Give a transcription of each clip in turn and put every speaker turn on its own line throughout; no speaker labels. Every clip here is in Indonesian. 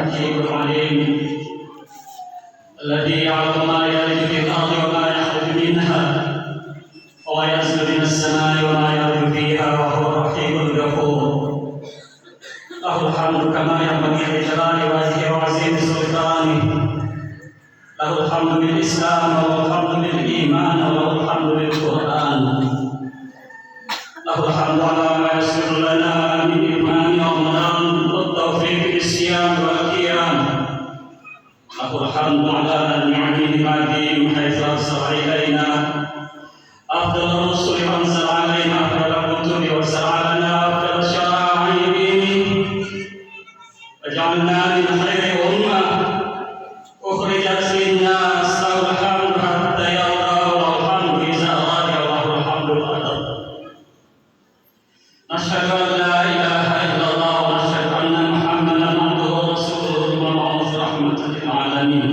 الحكيم العليم الذي يعلم ما يلج في الأرض وما يخرج منها وما ينزل من السماء وما يعرج فيها وهو الرحيم الغفور. له الحمد كما ينبغي لجلال وجهه وعظيم سلطانه. له الحمد بالإسلام وله الحمد بالإيمان وله الحمد بالقرآن. له الحمد على ما يسر لنا من إيمان رمضان والتوفيق بالصيام والقيام. له الحمد على النعم المادين حيث أرسل إلينا أفضل الرسل وأنزل علينا أفضل الكتب وأرسل لنا أفضل الشرائع دينه وجعلنا من خير أمة أخرجت للناس. له الحمد حتى يرضى وله الحمد إذا أراد وله الحمد الأدب. نشهد أن لا إله إلا الله ونشهد أن محمدا عبده ورسوله المبعوث رحمة للعالمين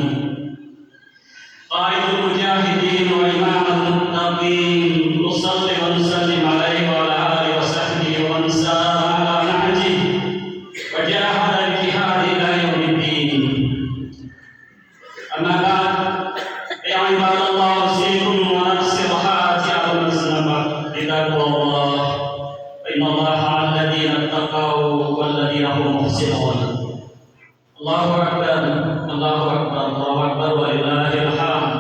قائد المجاهدين وإمام المتقين. نصلي ونسلم عليه وعلى آله وصحبه ومن سار على نهجه وجاهد الجهاد إلى يوم الدين. أما بعد يا عباد الله أوصيكم ونفسي وحياتي المسلمة بتقوى الله فإن الله مع الذين اتقوا والذين هم محسنون. الله أكبر الله أكبر الله أكبر ولله الحمد.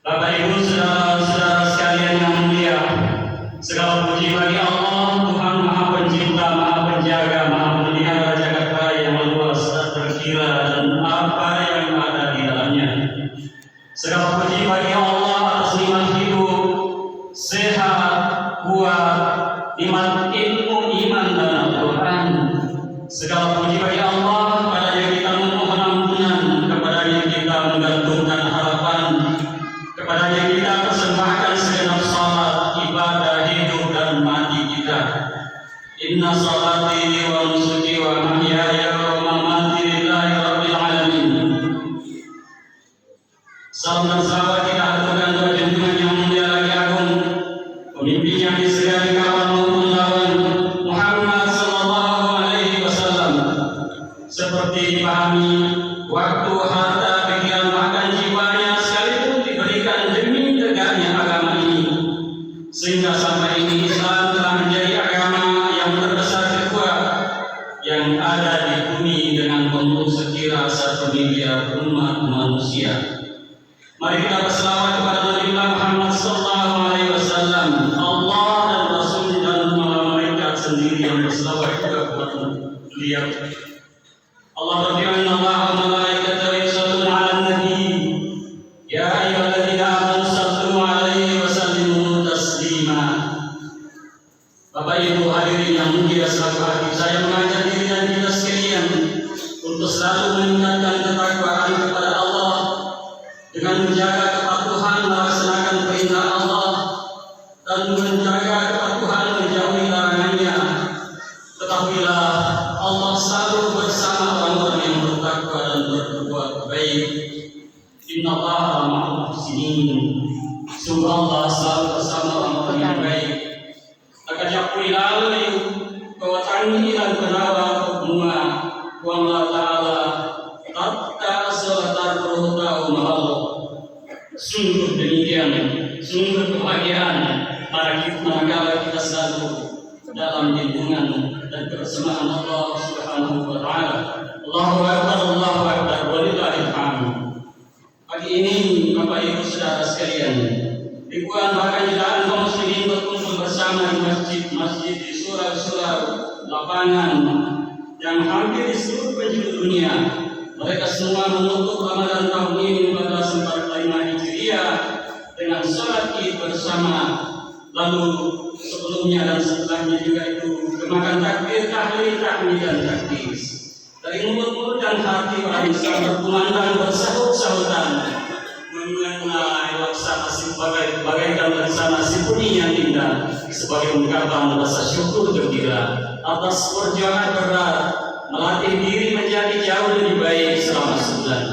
Bapak Ibu saudara-saudara sekalian yang mulia, segala puji bagi Allah Tuhan Maha Pencipta, Maha Penjaga, Maha Pelihara jagat raya yang luas dan terkira dan apa yang ada di dalamnya. Segala puji bagi Allah atas nikmat hidup, sehat, kuat, nikmat ilmu, iman dan Al-Quran. Segala puji bagi Allah kepadanya kita memohon ampunan, kepadanya kita menggantungkan harapan, kepadanya kita persembahkan segenap salat, ibadah, hidup dan mati kita. Inna salati wa nusuki wa mahyaya wa mamati lillahi rabbil alamin. Salam dan salawat kita aturkan kepada junjungan yang mulia lagi agung, pemimpin yang disegani kawan maupun lawan, Muhammad sallallahu alaihi wasallam. Seperti dipahami, waktu, harta, pikiran, bahkan jiwanya sekalipun diberikan demi tegaknya agama ini, sehingga sampai ini Islam telah menjadi agama yang terbesar terkuat yang ada di bumi dengan penduduk sekira 1 miliar umat manusia. Mari kita berselawat kepada Nabi Muhammad sallallahu alaihi wasallam. Allah dan Rasul dan malaikat sendiri yang berselawat juga kepada beliau. Allah berfirman, Allah wa malaikatahu yusholluna 'alan nabi ya ayyuhalladzina amanu shallu 'alaihi wa sallimu taslima. Bapak Ibu hadirin yang mulia, selaku hati saya mengajak diri dan kita sekalian untuk selalu meningkatkan ketakwaan kepada Allah dengan menjaga kepatuhan melaksanakan perintah Allah dan menjaga kepatuhan menjauhi larangannya. Ketahuilah Allah selalu bersama orang-orang yang bertakwa dan berbuat baik. Inna Allaha ma'al muhsinin. Sungguh Allah selalu bersama orang-orang yang baik. Akan yakui lalu kawatangi dan penawa hukmah wa Allah Ta'ala hatta asalatar berhutau Allah. Sungguh demikian, sungguh kebahagiaan manakala kita selalu dalam lindungan dan kebersamaan Allah Subhanahu wa Ta'ala. Allahu Akbar, Allahu Akbar, walillahil hamd. Pagi ini Bapak Ibu saudara sekalian, ribuan bahkan jutaan kaum muslimin berkumpul bersama di masjid-masjid, di surau-surau, lapangan yang hampir di seluruh penjuru dunia. Mereka semua menutup Ramadan tahun ini 1445 Hijriah dengan salat Id bersama. Lalu sebelumnya dan setelahnya juga itu gemakan takbir, tahlil, tahmid dan takbir. Dari mulut-mulut dan hati orang Islam berkumandang bersahut-sahutan mengenai laksana bagaikan laksana simponi yang indah sebagai ungkapan rasa syukur gembira atas perjuangan berat melatih diri menjadi jauh lebih baik selama sebulan.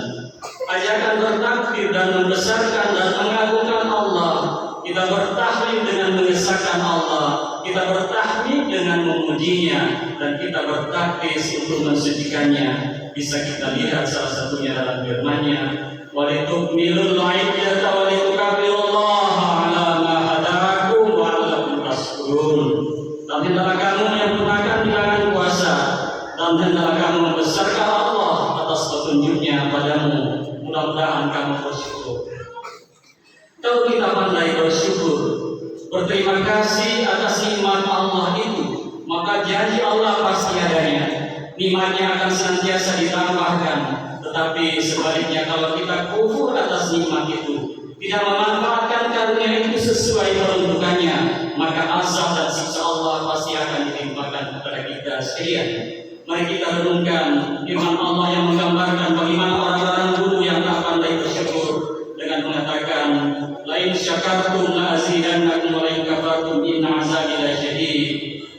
Ajakan bertakbir dan membesarkan dan mengagungkan Allah kita bertahmid dengan mengesahkan Allah, kita bertahmid dengan memujinya, dan kita bertakbir untuk mensucikannya. Bisa kita lihat salah satunya dalam firman-Nya, walitukmilul iddata walitukabbirullaha ala ma hadakum wa la'allakum tashkurun. Dan hendaklah kamu menyempurnakan bilangan puasa, dan hendaklah kamu membesarkan Allah atas petunjuknya padamu. Mudah-mudahan kamu bersyukur. Kalau kita pandai bersyukur, berterima kasih atas nikmat Allah itu, maka janji Allah pasti adanya. Nikmatnya akan senantiasa ditambahkan. Tetapi sebaliknya, kalau kita kufur atas nikmat itu, tidak memanfaatkan karunia itu sesuai peruntukannya, maka azab dan siksa Allah pasti akan ditimpakan kepada kita sekalian. Mari kita renungkan firman Allah yang menggambarkan bagaimana orang-orang dulu yang tak pandai bersyukur dengan mengatakan, lain syakartum la azidannakum wa lain kafartum inna azabi lasyadid.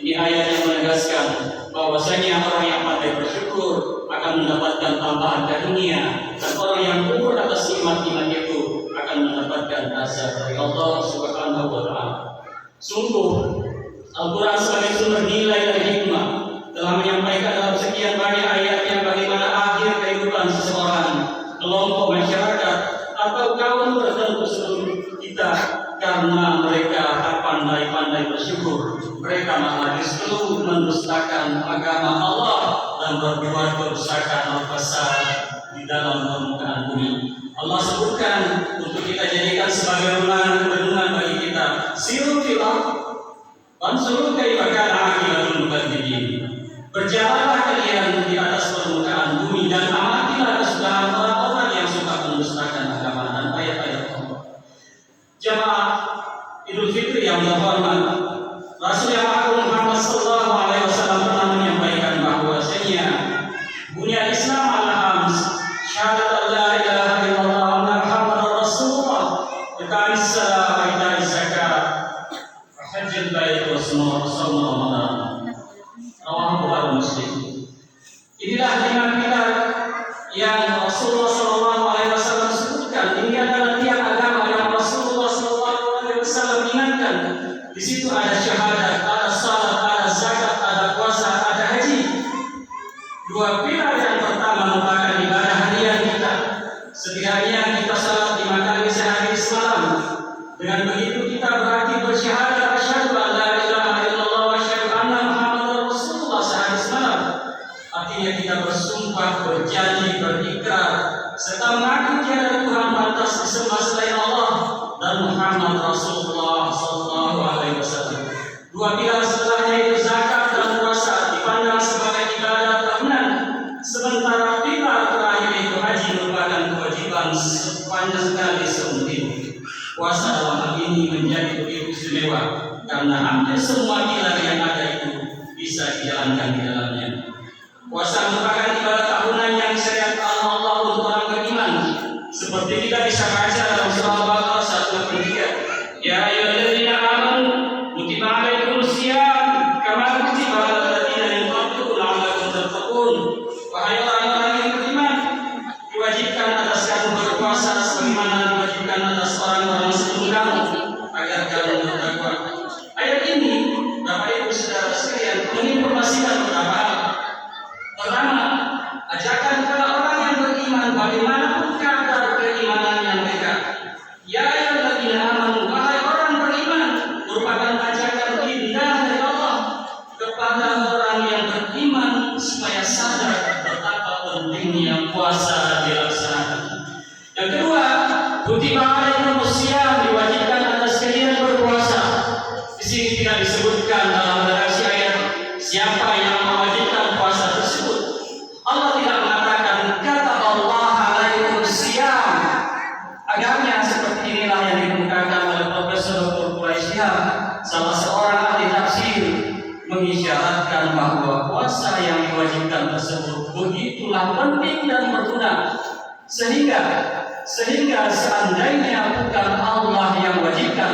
Ini ayat yang menegaskan bahwasanya orang yang pandai bersyukur akan mendapatkan tambahan karunia, dan orang yang kufur atas nikmat-nikmat itu akan mendapatkan azab dari Allah Subhanahu wa taala. Sungguh Al-Qur'an sebagai sumber nilai dan hikmah telah menyampaikan dalam sekian banyak ayatnya bagaimana akhir kehidupan seseorang, kelompok masyarakat, atau kaum tertentu sebelum kita, karena mereka tak pandai-pandai bersyukur. Mereka malah justru mendustakan agama Allah dan berbuat kerusakan al-fasad di dalam permukaan bumi. Allah sebutkan untuk kita jadikan sebagai renungan bagi kita. Siru fil ardh wansuru kaifa kana aqibatul mukadzibin. Berjalanlah kalian di atas permukaan bumi dan amatilah kesudahan orang-orang yang suka mendustakan agama dan ayat-ayat Allah. Jamaah Idul Fitri yang terhormat, Rasul yang Agung Muhammad sallallahu alaihi wasallam pernah menyampaikan bahwasanya bunya Islam al-khams, syahadat la ilaha illallah wa anna Muhammadar Rasulullah, iqamis shalah wa ita'iz zakat, wa hajjul bait wa shaum Ramadan. Rawahu Muslim. Inilah lima pilar yang Rasulullah sallallahu alaihi wasallam sebutkan. Ini adalah tiang agama yang Rasulullah sallallahu alaihi wasallam ingatkan. Di situ ada syahadat, ada salat, ada zakat, ada puasa, ada haji. Dua pilar yang pertama merupakan ibadah harian kita. Setidaknya kita salat 5 kali sehari semalam. Dengan begitu kita berarti bersyahadat asyhadu an la ilaha illallah wa asyhadu anna Muhammadar Rasulullah sehari semalam. Artinya kita bersumpah, berjanji, berikrar, serta mengaku tiada Tuhan pantas disembah selain Allah dan Muhammad Rasulullah sallallahu alaihi wasallam. Dua pilar setelahnya itu zakat dan puasa dipandang sebagai ibadah tahunan, sementara pilar terakhir itu haji merupakan kewajiban sepanjang sekali seumur hidup. Puasa dalam hal ini menjadi begitu istimewa karena hampir semua pilar yang ada itu bisa dijalankan di dalamnya. Puasa merupakan ibadah tahunan yang disyariatkan Allah untuk orang beriman. Seperti kita bisa baca dalam surah Al-Baqarah 1:3. Ya ayyuhalladzina amanu kutiba alaikumus shiyam kama kutiba alal ladzina min qablikum la'allakum tattaqun. Wahai orang-orang yang beriman, diwajibkan atas kamu berpuasa sebagaimana diwajibkan atas orang-orang sebelum kamu agar kamu bertakwa. Ayat ini, Bapak Ibu Saudara sekalian, menginformasikan beberapa hal. Pertama, ajakan kepada orang yang beriman bagaimanapun kadar keimanannya mereka. Ya ayyuhalladzina amanu, wahai orang beriman, merupakan ajakan hidayah dari Allah kepada orang yang beriman supaya sadar betapa pentingnya puasa dilaksanakan. Yang kedua, kutiba alaikumus shiyam, diwajibkan atas kalian berpuasa. Di sini tidak disebutkan dalam redaksi ayat siapa yang mewajibkan puasa tersebut. Allah tidak mengatakan kata Allah alaikumus shiyam. Agamnya seperti inilah yang dikemukakan oleh Profesor Dr. Quraisyah, salah seorang ahli tafsir, mengisyaratkan bahwa puasa yang diwajibkan tersebut begitulah penting dan berguna sehingga seandainya bukan Allah yang wajibkan,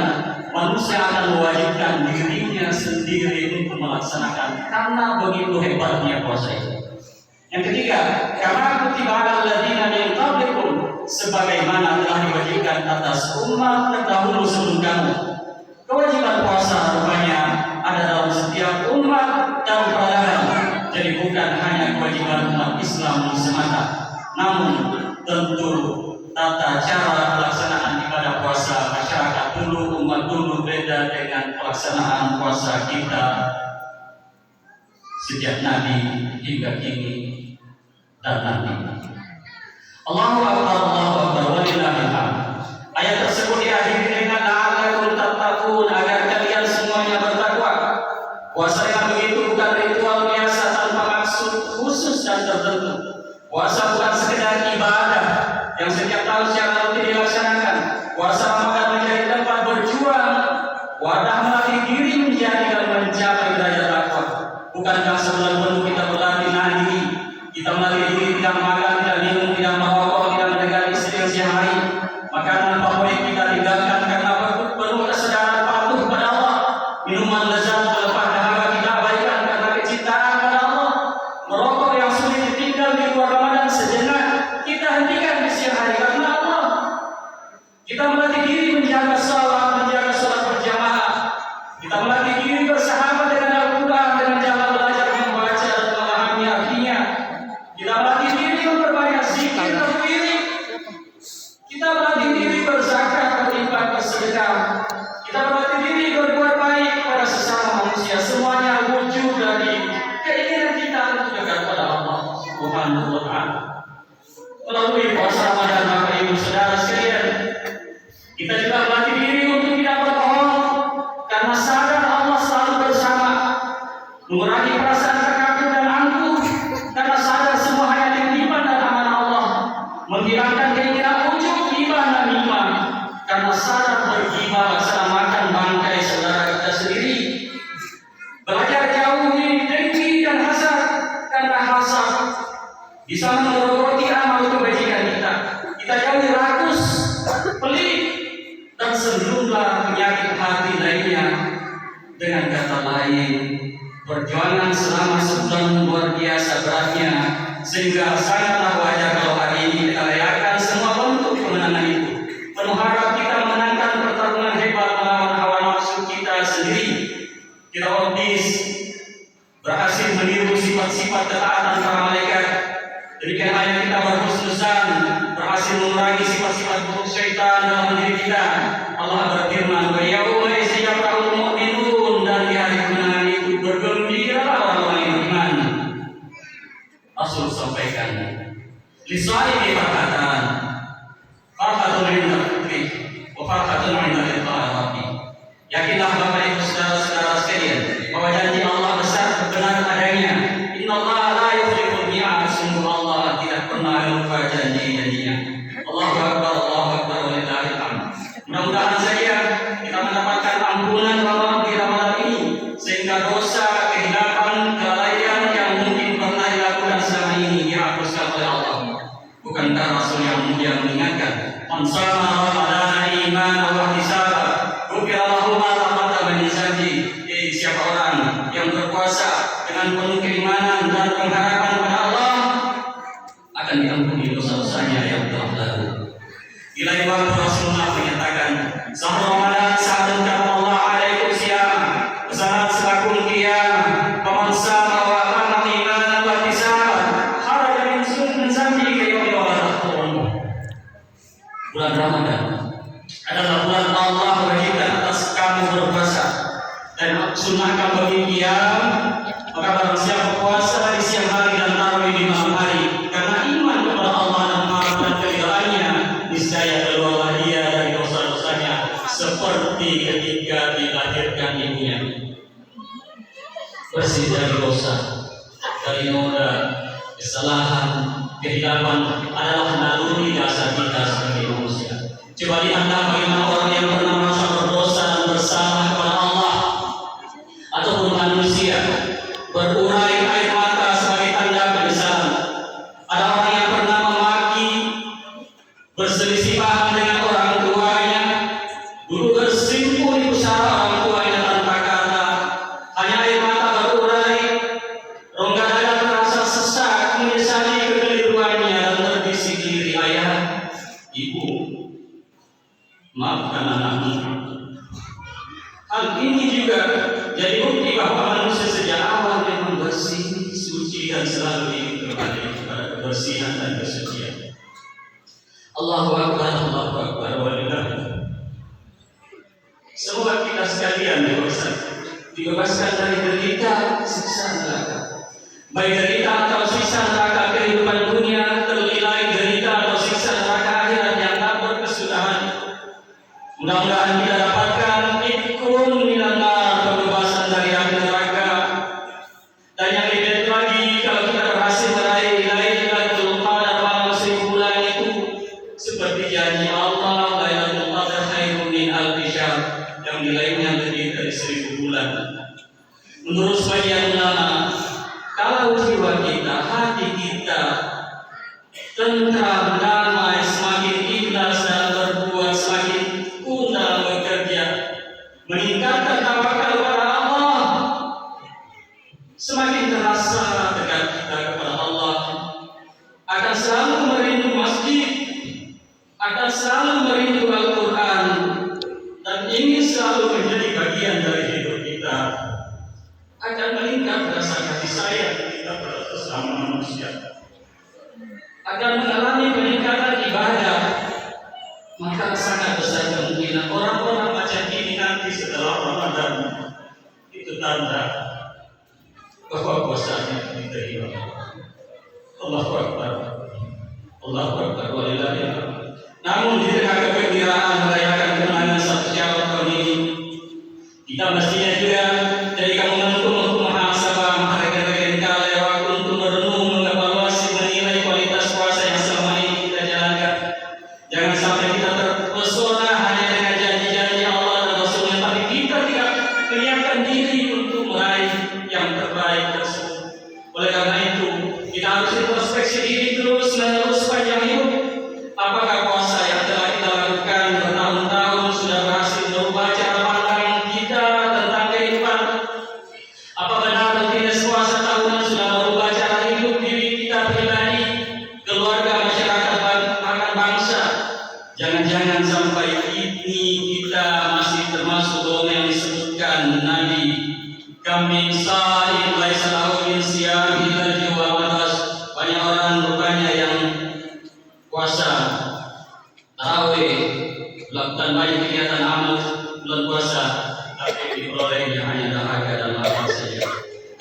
manusia akan mewajibkan dirinya sendiri untuk melaksanakan karena begitu hebatnya puasa itu. Yang ketiga, kama kutiba alal ladzina min qablikum, sebagaimana telah diwajibkan atas umat terdahulu sebelum kamu. Kewajiban puasa rupanya ada dalam setiap umat dan peradaban. Jadi bukan hanya kewajiban umat Islam semata, namun tentu tata cara pelaksanaan ibadah puasa masyarakat dulu, umat dulu beda dengan pelaksanaan puasa kita sejak Nabi hingga kini dan nanti. Allahu Akbar, Allahu Akbar, walillahil hamd. Ayat tersebut diakhiri dengan la'allakum tattaqun, agar kalian semuanya bertakwa. Puasa yang begitu bukan ritual biasa tanpa maksud khusus dan tertentu. Puasa bukan sekedar ibadah yang setiap tahun secara rutin dilaksanakan. Puasa Ramadan menjadi tempat berjuang, wadah melatih diri menjadi dan mencapai derajat takwa. Bukankah sebulan penuh kita berlatih nahan diri, kita melatih diri tidak makan, tidak minum, tidak merokok, tidak mendengar istri yang siang hari, makanan favorit kita tinggalkan karena penuh kesadaran patuh kepada Allah, minuman lezat melepas dahaga kita abaikan karena kecintaan pada Allah, merokok yang sulit ditinggal di luar Ramadan sejenak kita hentikan di siang hari karena Allah. Kita melatih diri menjaga salat berjamaah. Kita melatih diri bersahabat dengan Al-Quran dengan cara belajar membaca dan memahami artinya. Kita melatih diri memperbanyak zikir terwirid. Kita melatih diri berzakat, berinfak, bersedekah. Kita melatih diri berbuat baik kepada sesama manusia. Semuanya wujud dari keinginan kita untuk dekat kepada Allah Subhanahu wa Ta'ala. Melalui puasa Ramadan, Bapak Ibu Saudara sekalian, kita juga melatih diri untuk tidak berbohong karena sadar Allah selalu bersama, mengurangi perasaan terkagum dan angkuh karena sadar semua hanya titipan dan amanah Allah, menghilangkan keinginan ujub ghibah dan namimah karena sadar berghibah laksana makan bangkai saudara kita sendiri, belajar jauhi dengki dan hasad karena hasad bisa mengerogoti amal kebajikan kita. Kita jauhi rakus, pelit, dan sejumlah penyakit hati lainnya. Dengan kata lain, perjuangan selama sebulan luar biasa beratnya, sehingga sangatlah wajar kalau hari ini kita rayakan semua bentuk kemenangan itu. Penuh harap kita memenangkan pertarungan hebat melawan hawa nafsu kita sendiri. Kita optimis berhasil meniru sifat-sifat ketaatan para malaikat. Demikian hanya kita berhusnuzan berhasil mengurangi sifat-sifat buruk syaitan dalam diri kita. Allah berfirman, "Wa yauma yasyaqqul mu'minun," dan di hari kemenangan itu bergembiralah orang-orang yang beriman. Rasul sampaikan, "Lisaibi farhatan, farhatun 'inda fitri, wa farhatun 'inda liqa'i rabbi." Yakinlah Bapak Ibu saudara-saudara sekalian bahwa janji Allah besar benar adanya. Innallaha la yukhliful mi'ad, sungguh Allah tidak pernah lupa janji-janjinya. Allahu Akbar, Allahu Akbar, walillahil hamd. Mudah-mudahan saja kita mendapatkan ampunan Allah di Ramadan ini, sehingga dosa, kehilapan, kelalaian yang mungkin pernah dilakukan selama ini dihapuskan oleh Allah. Bukankah Rasul yang mulia mengingatkan, "Man shama Ramadana imanan wa ihtisaban, ghufira lahu ma taqaddama min dhanbihi." Siapa orang yang berpuasa dengan penuh keimanan dan pengharapan pada Allah, akan diampuni dosa-dosanya yang telah lalu. Di lain waktu Rasulullah menyatakan, "Syahrul Ramadan sa'atun Allah alaikum siyam, salat selakum qiyam, faman shama wa qama imanan wa ihtisaban, kharaja min dzambi ka yawmi waladatuh." Bulan Ramadan adalah bulan Allah wajibkan atas kamu berpuasa dan sunnahkan bagi qiyam. Maka barang siapa puasa di siang hari dan tarawih di malam hari karena iman kepada Allah dan mengharapkan keridhaannya, niscaya keluarlah dia dari dosa-dosanya seperti ketika dilahirkan ibunya. Bersih dari dosa, dari noda, kesalahan, kehilapan adalah naluri dasar kita sebagai manusia. Coba lihatlah bagaimana orang yang pernah merasa berdosa dan bersalah kepada Allah ataupun manusia berurai air mata sebagai tanda penyesalan. Ada orang yang pernah memaki, berselisih paham dengan orang tuanya, dulu bersimpuh di usaha orang tuanya tanpa kata, hanya air mata berurai, rongga dada terasa sesak, menyesali kekeliruannya dan terbisik diri, "Ayah, Ibu, maafkan anakmu, dan selalu diiringi kepada kebersihan dan kesucian. Allahu Akbar, Allahu Akbar, walillah. Semoga kita sekalian dibebaskan dari derita siksa neraka, baik derita atau siksa neraka kehidupan dunia, terlilai derita atau siksa neraka akhirat yang tak berkesudahan. Mudah-mudahan kita dapatkan ikun minan nar, pembebasan dari api neraka. Dan yang lebih lagi, kalau kita berhasil meraih Lailatul Qadar malam 1000 bulan itu, seperti janji Allah, Lailatul Qadar khairun min alfi syahr, yang nilainya lebih dari 1000 bulan. Menurut sebagian ulama, kalau jiwa kita, hati kita tentram, damai, semakin ikhlas dalam berbuat, semakin tekun dalam bekerja, meningkatkan tawakal kepada Allah, semakin terasa dekat kita kepada Allah, akan selalu merindu masjid, akan selalu merindu Al-Quran, dan ingin selalu menjadi bagian dari hidup kita, akan meningkat rasa kasih sayang kita pada sesama manusia, akan mengalami peningkatan ibadah. Maka sangat besar kemungkinan orang-orang macam ini nanti setelah Ramadan itu tanda bahwa puasanya diterima. Allahu Akbar, Allahu Akbar, walillahilhamd. Namun di tengah kegembiraan merayakan kemenangan 1 Syawal tahun ini, kita mestinya juga jadikan momentum untuk muhasabah, menghargai waktu untuk merenung, mengevaluasi, menilai kualitas puasa yang selama ini kita jalankan. Jangan sampai kita terpesona hanya dengan janji-janji Allah dan Rasulnya, tapi kita tidak menyiapkan diri untuk meraih yang terbaik tersebut. Oleh karena itu, kita harus introspeksi diri terus menerus sepanjang hidup. Apakah puasa yang telah kita lakukan bertahun-tahun sudah berhasil merubah cara pandang kita tentang kehidupan? Apa benar rutinitas puasa tahunan sudah merubah cara hidup diri kita pribadi, keluarga, masyarakat, bahkan bangsa? Jangan-jangan sampai ini kita masih termasuk golongan yang disebutkan Nabi, kami sa'im laisa lahu min siyam illa jiwa matas. Banyak orang rupanya yang puasa, tarawih, melakukan banyak kegiatan amal bulan puasa, tapi diperolehnya hanya dahaga dan lapar saja.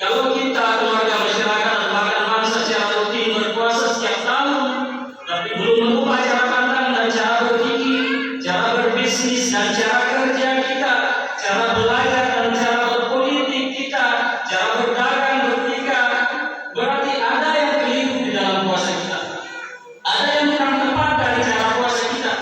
Kalau kita, keluarga, masyarakat, bahkan bangsa secara rutin berpuasa setiap tahun, tapi belum merubah cara pandang dan cara berpikir, cara berbisnis dan cara kerja kita, cara belajar dan cara berpolitik kita, cara berdagang, bernikah, berarti ada yang keliru di dalam puasa kita. Ada yang kurang tepat dari cara puasa kita.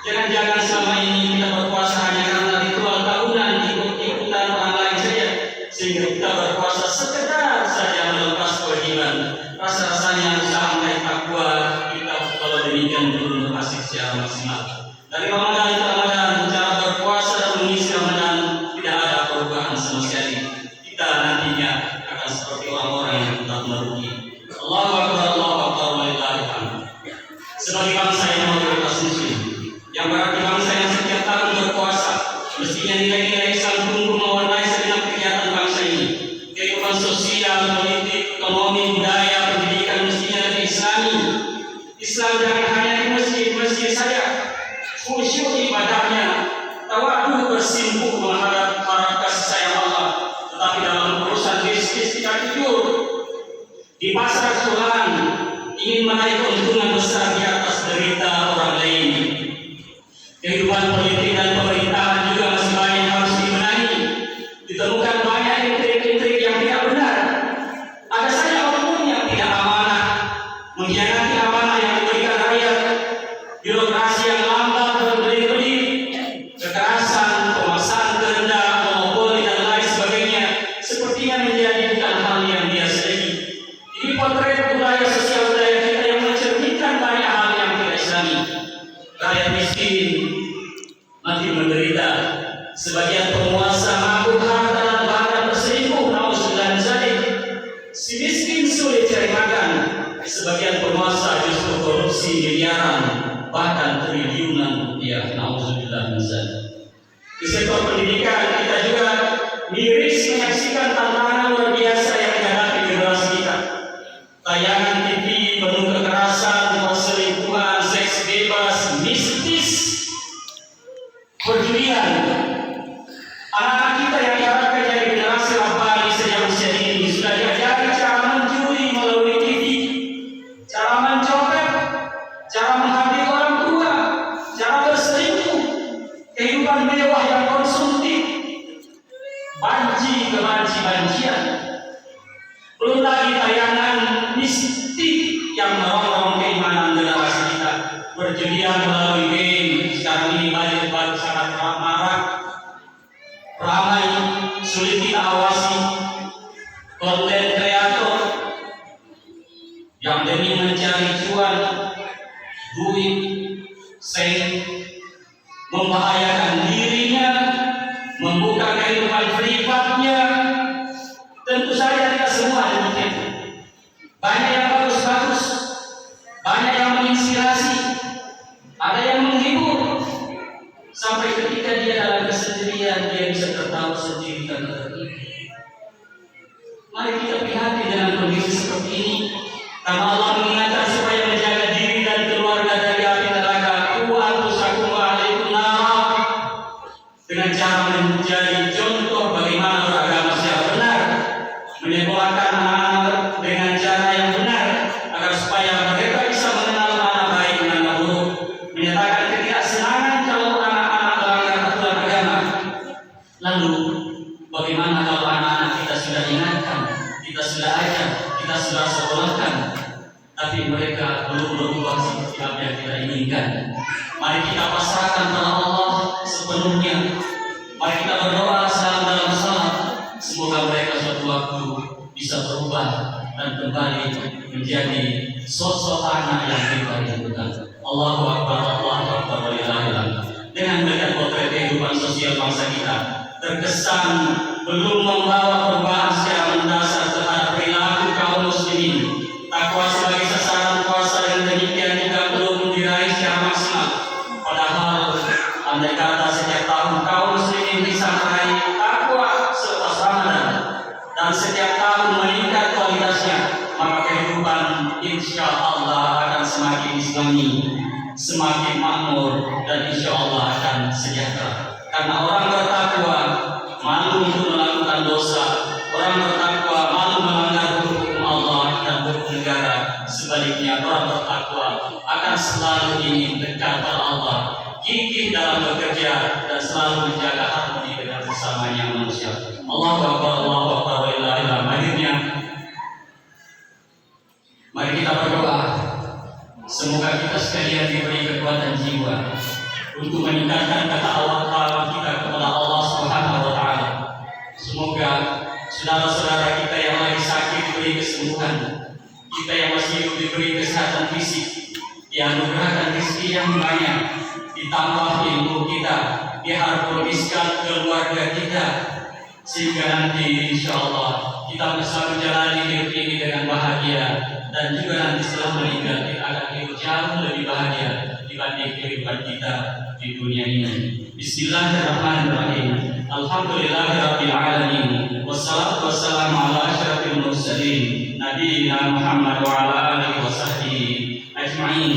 Jangan-jangan selama ini kita berpuasa hanya karena ritual tahunan, ikut-ikutan orang lain saja, sehingga kita berpuasa sekedar saja melepas kewajiban. Rasa-rasanya usaha meraih takwa kita, kalau demikian belum berhasil secara maksimal. Dari Ramadan ke Ramadan, cara berpuasa dan mengisi Ramadan tidak ada perubahan sama sekali. Kita nantinya akan seperti orang-orang yang tetap merugi. Allahu Akbar, Allahu Akbar, walillahilhamd. Sebagai bangsa yang mayoritas muslim, yang berarti bangsa yang setiap tahun berpuasa, mestinya nilai-nilai Islam tumbuh mewarnai segenap kegiatan bangsa ini. Kehidupan sosial, politik, ekonomi, budaya, pendidikan mestinya lebih Islami. Islam jangan hanya di masjid-masjid saja, khusyuk ibadahnya, tawadhu bersimpuh mengharap kasih sayang Allah, tetapi dalam urusan bisnis kita jujur. Di pasar sekolahan ingin meraih keuntungan besar di atas derita orang lain. Kehidupan politik dan pemerintahan juga masih banyak yang harus dibenahi. Ditemukan banyak intrik-intrik yang tidak benar. Ada saja oknum yang tidak amanah, mengkhianati amanah yang diberikan rakyat, birokrasi yang lambat berbelit-belit, kekerasan, pemaksaan kehendak, monopoli dan lain sebagainya, sepertinya menjadi bukan hal yang biasa lagi. Ini potret budaya sosial budaya kita yang mencerminkan banyak hal yang tidak Islami. Rakyat miskin mati menderita, sebagian penguasa mabuk harta dan bahkan berselingkuh, naudzubillah min dzalik. Si miskin sulit cari makan, sebagian penguasa justru korupsi miliaran, bahkan triliunan rupiah, naudzubillah min dzalik. Di sektor pendidikan kita juga miris menyaksikan tantangan luar biasa yang dihadapi generasi kita. konten kreator yang demi mencari cuan, duit, seks, membahayakan dirinya, membuka kehidupan privatnya. Tentu saja tidak semua demikian. Banyak yang bagus-bagus, banyak yang menginspirasi, ada yang menghibur, sampai ketika dia dalam kesendirian dia bisa tertawa sendiri karena terhibur. Mari kita prihatin dengan kondisi seperti ini, karena Allah mengingatkan supaya menjaga diri dan keluarga dari api neraka. Dengan cara menjadi contoh bagaimana beragama secara benar, menyekolahkan anak-anak dengan cara yang benar, agar supaya mereka bisa mengenal mana baik dan mana buruk, menyatakan ketidaksenangan kalau anak-anak melanggar aturan agama. Lalu bagaimana kalau anak-anak kita sudah ingatkan, kita sudah ajar, kita sudah sekolahkan, tapi mereka belum berubah seperti apa yang kita inginkan? Mari kita pasrahkan kepada Allah sepenuhnya. Mari kita berdoa dalam salat, semoga mereka suatu waktu bisa berubah dan kembali menjadi sosok anak yang benar. Allahu Akbar, Allahu Akbar, walillahil hamd. Dengan melihat potret kehidupan sosial bangsa kita, terkesan belum membawa perubahan secara mendasar terhadap perilaku kaum muslimin. Takwa sebagai sasaran puasa yang demikian juga belum diraih secara maksimal. Padahal andai kata setiap tahun kaum muslimin bisa meraih takwa selepas Ramadan dan setiap tahun meningkat kualitasnya, maka kehidupan insya Allah akan semakin islami, semakin makmur, dan insya Allah akan sejahtera. Karena orang bertakwa malu untuk melakukan dosa, orang bertakwa malu melanggar hukum Allah dan hukum negara. Sebaliknya orang bertakwa akan selalu ingin dekat kepada Allah, gigih dalam bekerja, dan selalu menjaga harmoni dengan sesamanya manusia. Allahu Akbar, Allahu Akbar, walillahil hamd. Akhirnya mari kita berdoa, semoga kita sekalian diberi kekuatan jiwa untuk meningkatkan ketakwaan kita kepada Allah Subhanahu wa taala. Semoga saudara-saudara kita yang lagi sakit diberi kesembuhan, kita yang masih hidup diberi kesehatan fisik, dianugerahkan rezeki yang banyak, ditambah ilmu kita, diharmoniskan keluarga kita, sehingga nanti insya Allah kita bisa menjalani hidup ini dengan bahagia, dan juga nanti setelah meninggal kita akan hidup jauh lebih bahagia dibanding kehidupan kita di dunia ini. Bismillahirrahmanirrahim. Alhamdulillahirabbil alamin. Wassalatu wassalamu ala asyrafil mursalin nabiyina Muhammad wa ala alihi wasahbihi ajma'in.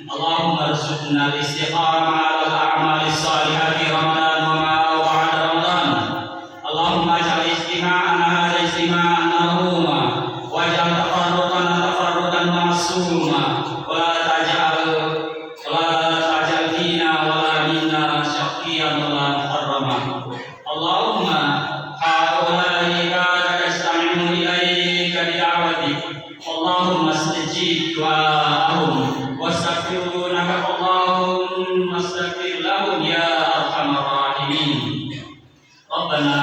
Allahumma arzuqna al-istiqamah 'ala al-a'mali shalihati Ramadan wa ma ba'da Ramadan. Allahumma ij'al istima'ana hadha istima'an marhuma waj'al tafarruqana tafarruqan ma'suma wa la taj'al fina wa la minna syaqiyyan wa la muharrama. Allahumma haula'i ibadaka istami'u ilaika bida'watik. Allahumma istajib du'a'ahum wastaghfirunaka. Allahumma astaghfir lahum ya arhamar rahimin. Rabbana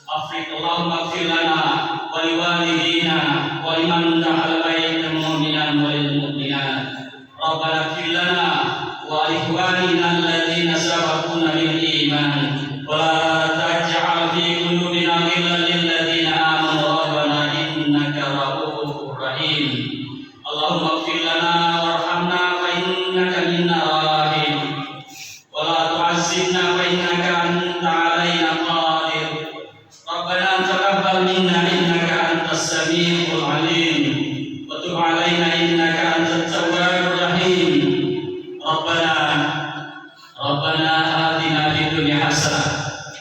afriq, Allahumma ighfir lana wa liwalidina wa liman dakhala baita mu'minan wa lil mu'minat. Rabbana ighfir lana wa li ikhwanina alladhina sabaquna bil iman wa la taj'al fi qulubina ghillan lil ladzina amanu rabbana innaka ra'ufur rahim. Allahumma ighfir lana warhamna fa innaka minna rahim wa la tu'azzibna fa innaka anta 'alaina qadir. Rabbana taqabbal minna innaka antas samiul 'alim wa tub 'alaina innaka antat tawwabur rahim. Rabbana atina fid dunya hasanah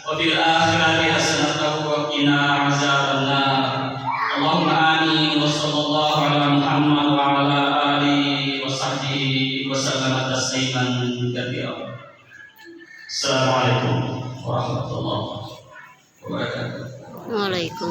wa fil akhirati hasanah wa qina 'adzabannar. Allahumma amin wa sallallahu ala Muhammad wa ala alihi wa sahbihi wa sallam tasliman katsiran. Assalamualaikum warahmatullahi wabarakatuh.
Waalaikumsalam.